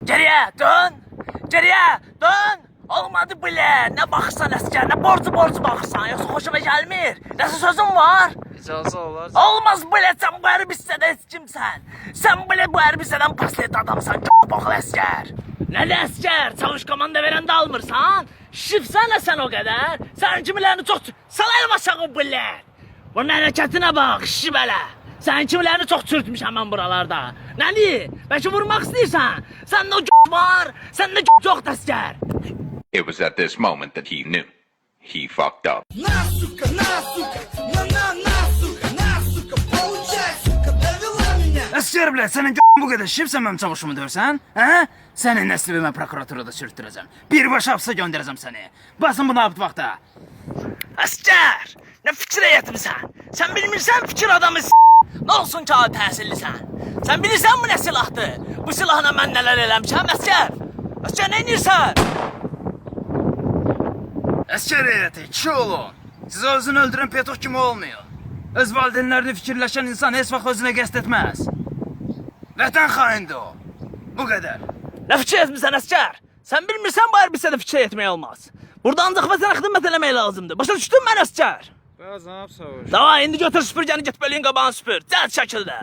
Geriye dön. Geriye dön. Olmadı bile. Ne bakırsan əskər, ne borcu bakırsan. Yoksa hoşuma gelmir. Nasıl sözün var? İcazə olar. Olmaz bile, sen bu hərbi hissədə heç kimsən. Sen bile bu hərbi hissədən paslet adamsan. Bakıl əskər. Ne de əskər? Çavuş komanda verəndə almırsan. Şifsənə sen o kadar. Sen kimilərini çok... Salayım aşağı bile. Bunun hərəkətinə bax, şibələ. Sen kimilərini çok çürütmüşəm mən buralarda. Nəli? Belki vurmaq istəyirsən. Səndə o var. Səndə çox əskər. It was at this moment that he knew. He fucked up. На, сука, получай, сука, довела меня. Əskər bilə, sənin bu qədər şifsən mənim çavuşumu dörsən? Hə? Sənin nəsli mən prokuraturada sürtürəcəm. Birbaşa hapsa göndərəcəm səni. Basın bunu abd vaxta. Əskər! Ne fikir heyetimisən? Sen bilmirsən fikir adamı Ne olsun ki abi təhsillisən? Sen bilirsən bu ne silahdır? Bu silahla mən nələr eləmişəm əskər? Əskər nə inirsən? Əskər heyəti, kişi olun. Siz özünü öldürən Petok kimi olmuyor. Öz valideynlərini fikirləşən insan heç vaxt özünə qəsd etməz. Vətən xaindi o. Bu qədər. Ne fikir etmişsən əskər? Sen bilmirsən bu harbisədə fikir etmək olmaz. Burada ancaq vətənə xidmət eləmək lazımdır. Başa düşdün mən əskər? Bəli cənab çavuş. Davay indi götür süpürgəni get bölüyün qabağını süpür. Cəld şəkildə.